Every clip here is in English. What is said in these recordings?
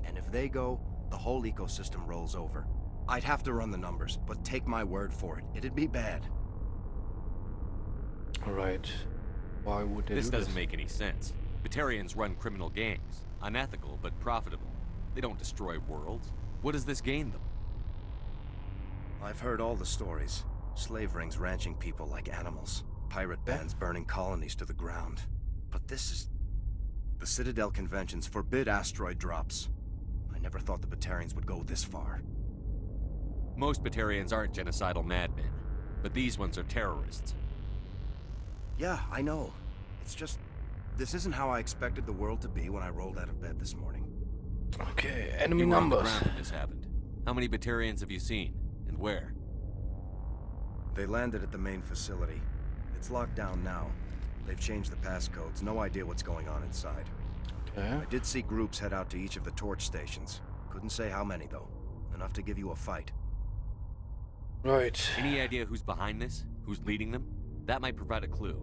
and if they go, the whole ecosystem rolls over. I'd have to run the numbers, but take my word for it, it'd be bad. Alright. Why would they do This this? doesn't make any sense. Batarians run criminal gangs. Unethical, but profitable. They don't destroy worlds. What does this gain them? I've heard all the stories. Slave rings ranching people like animals. Pirate bands burning colonies to the ground. But this is... The Citadel conventions forbid asteroid drops. I never thought the Batarians would go this far. Most Batarians aren't genocidal madmen, but these ones are terrorists. Yeah, I know. It's just... This isn't how I expected the world to be when I rolled out of bed this morning. Okay, enemy You were on the numbers. ground when this happened. How many Batarians have you seen? And where? They landed at the main facility. It's locked down now. They've changed the passcodes. No idea what's going on inside. Okay. I did see groups head out to each of the torch stations. Couldn't say how many, though. Enough to give you a fight. Right. Any idea who's behind this? Who's leading them? That might provide a clue.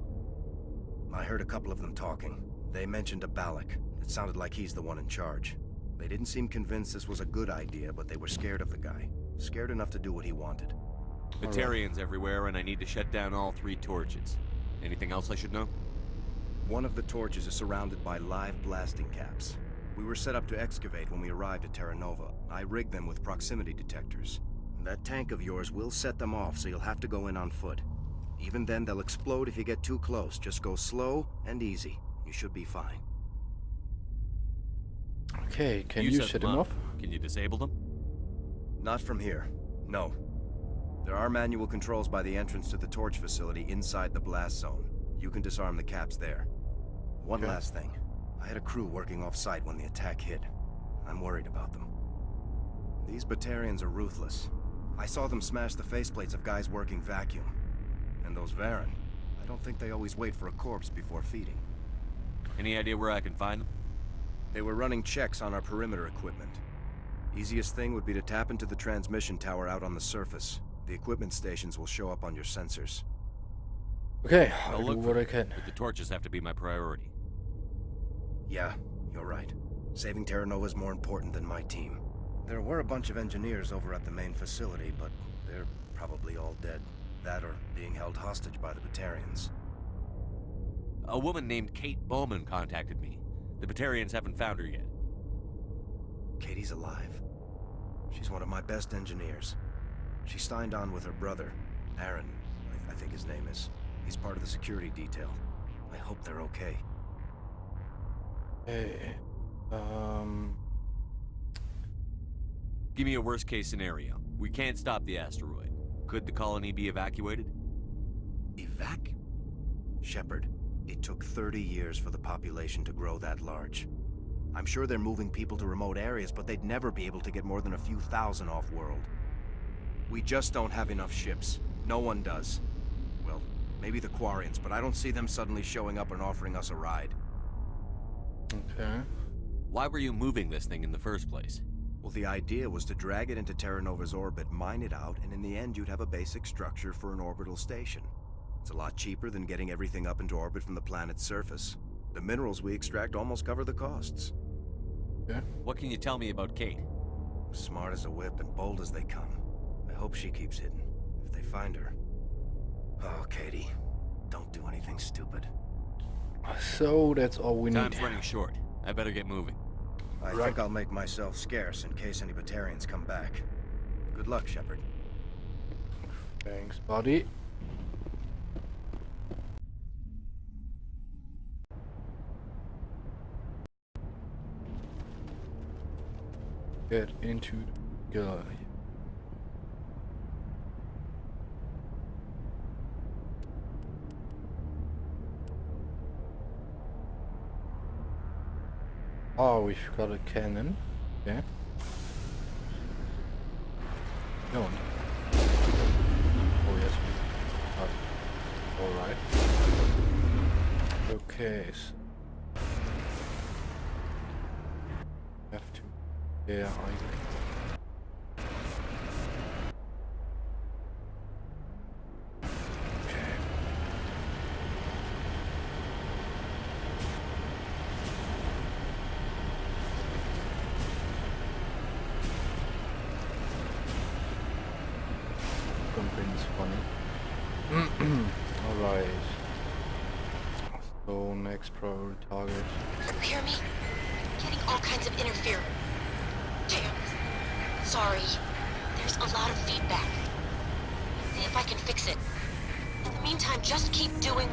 I heard a couple of them talking. They mentioned a Balak. It sounded like he's the one in charge. They didn't seem convinced this was a good idea, but they were scared of the guy. Scared enough to do what he wanted. Batarians everywhere, and I need to shut down all 3 torches. Anything else I should know? One of the torches is surrounded by live blasting caps. We were set up to excavate when we arrived at Terra Nova. I rigged them with proximity detectors. That tank of yours will set them off, so you'll have to go in on foot. Even then, they'll explode if you get too close. Just go slow and easy. You should be fine. Okay, can you set shut them off? Can you disable them? Not from here. No. There are manual controls by the entrance to the torch facility inside the blast zone. You can disarm the caps there. One last thing. I had a crew working off-site when the attack hit. I'm worried about them. These Batarians are ruthless. I saw them smash the faceplates of guys working vacuum. And those Varen, I don't think they always wait for a corpse before feeding. Any idea where I can find them? They were running checks on our perimeter equipment. Easiest thing would be to tap into the transmission tower out on the surface. The equipment stations will show up on your sensors. Okay, I'll I'll do look what for I them, can. but the torches have to be my priority. Yeah, you're right. Saving Terra Nova is more important than my team. There were a bunch of engineers over at the main facility, but they're probably all dead. That or being held hostage by the Batarians. A woman named Kate Bowman contacted me. The Batarians haven't found her yet. Katie's alive. She's one of my best engineers. She signed on with her brother, Aaron, I think his name is. He's part of the security detail. I hope they're okay. Hey, Give me a worst-case scenario. We can't stop the asteroid. Could the colony be evacuated? Shepard, it took 30 years for the population to grow that large. I'm sure they're moving people to remote areas, but they'd never be able to get more than a few thousand off-world. We just don't have enough ships. No one does. Well, maybe the Quarians, but I don't see them suddenly showing up and offering us a ride. okay. Why were you moving this thing in the first place? Well, the idea was to drag it into Terra Nova's orbit, mine it out, and in the end you'd have a basic structure for an orbital station. It's a lot cheaper than getting everything up into orbit from the planet's surface. The minerals we extract almost cover the costs. Yeah. What can you tell me about Kate? Smart as a whip and bold as they come. I hope she keeps hidden. If they find her... Oh, Katie. Don't do anything stupid. So that's all we need. Time's running short. I better get moving. I think I'll make myself scarce in case any Batarians come back. Good luck, Shepard. Thanks, buddy. Get into the guy. Oh, we've got a cannon. Yeah. No. Oh yes, we. All right. Okay. Have to. Yeah, I. Okay. running. Alright. So next priority target. You hear me? Getting all kinds of interference. Damn. Sorry. There's a lot of feedback. See if I can fix it. In the meantime, just keep doing...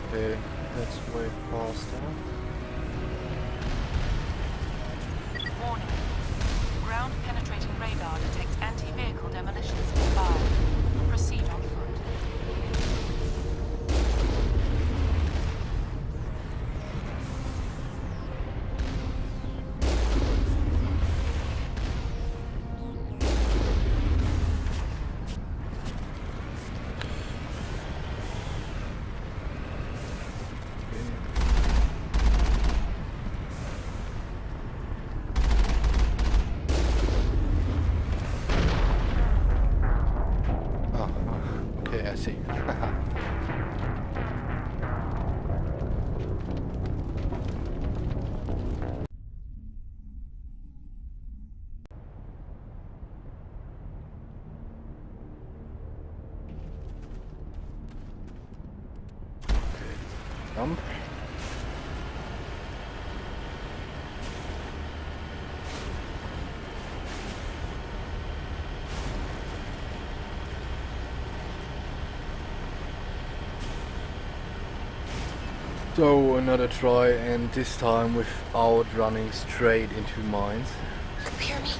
Okay, let's wait faster. Warning. Ground penetrating radar detects anti-vehicle demolitions nearby. Proceed on foot. Okay, I see. Jump. So another try, and this time without running straight into mines. You hear me?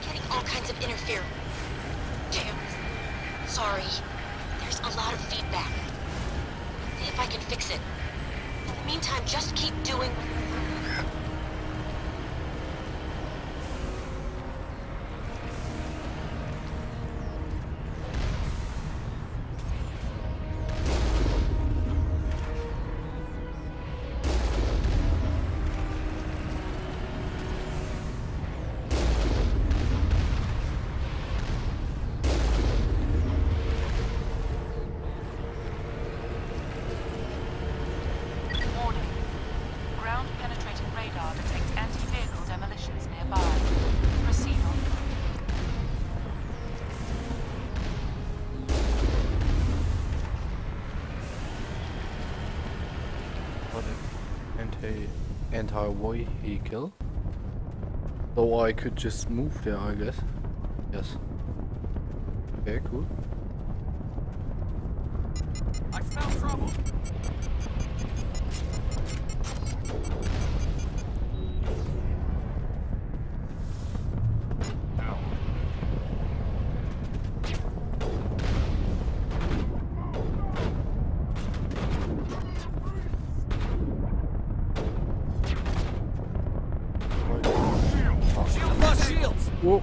Getting all kinds of interference. Damn. Sorry. There's a lot of feedback. See if I can fix it. In the meantime, just keep doing... Warning. Ground penetrating radar detects anti-vehicle demolitions nearby. Proceed on foot. What an anti-vehicle. So I could just move there, I guess. Yes. Okay, cool. I smell trouble. I've lost shields. Whoa.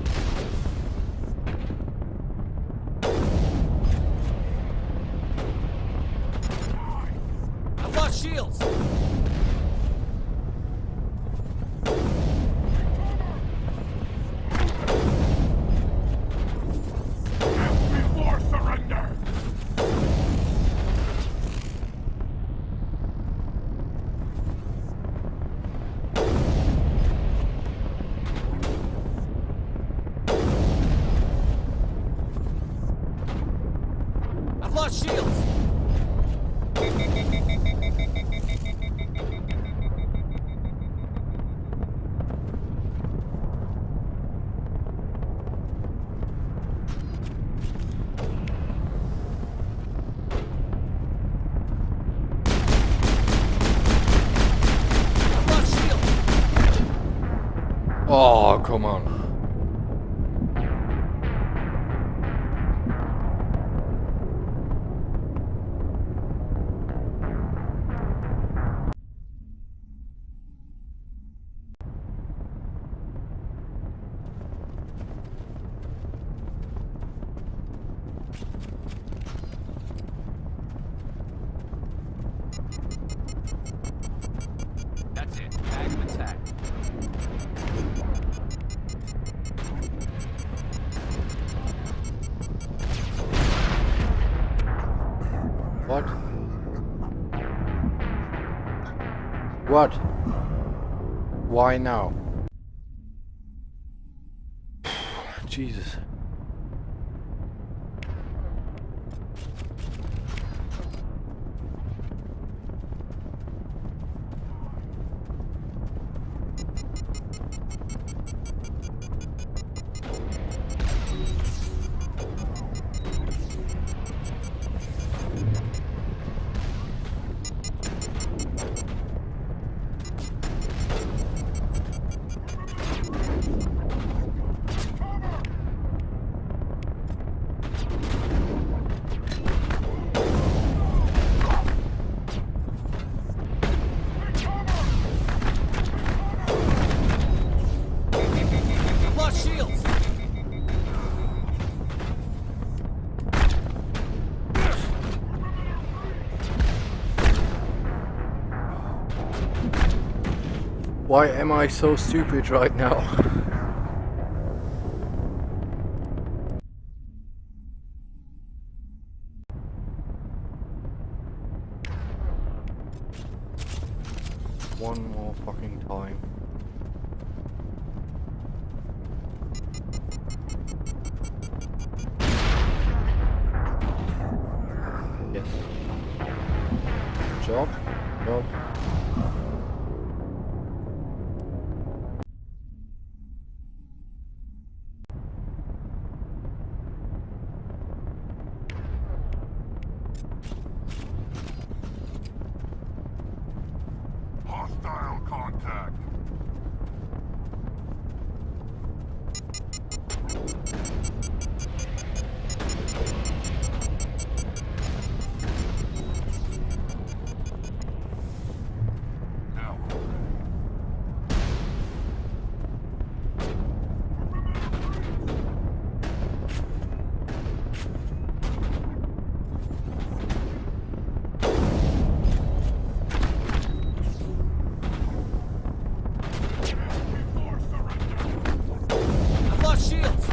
I've lost shields. Before surrender! I've lost shields. I've lost shields. Oh, come on. That's it. Tag and attack. What? What? Why now? Jesus. Why am I so stupid right now? One more fucking time. Yes. Job. Job. Hostile contact. Now. Before surrender. I've lost shields!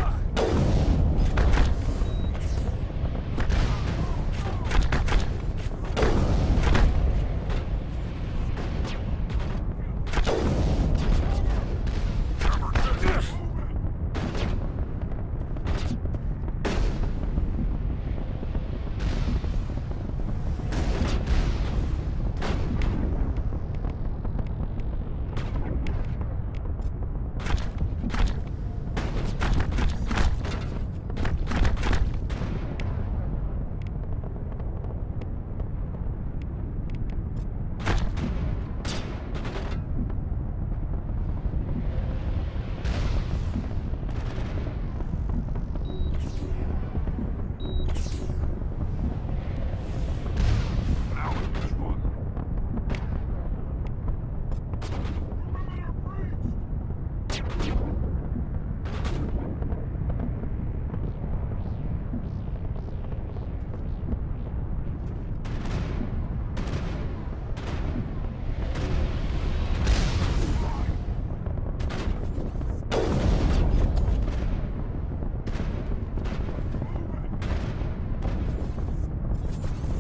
Now this one.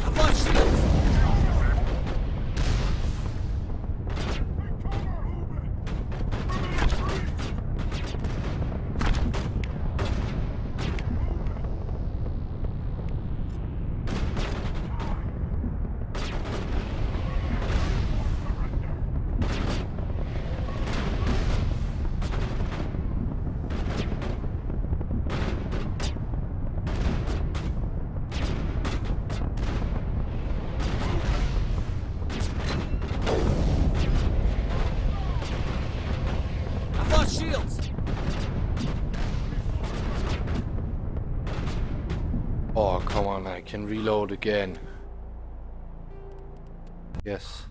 I've lost shields! I've lost shields! Oh, come on, I can reload again. Yes.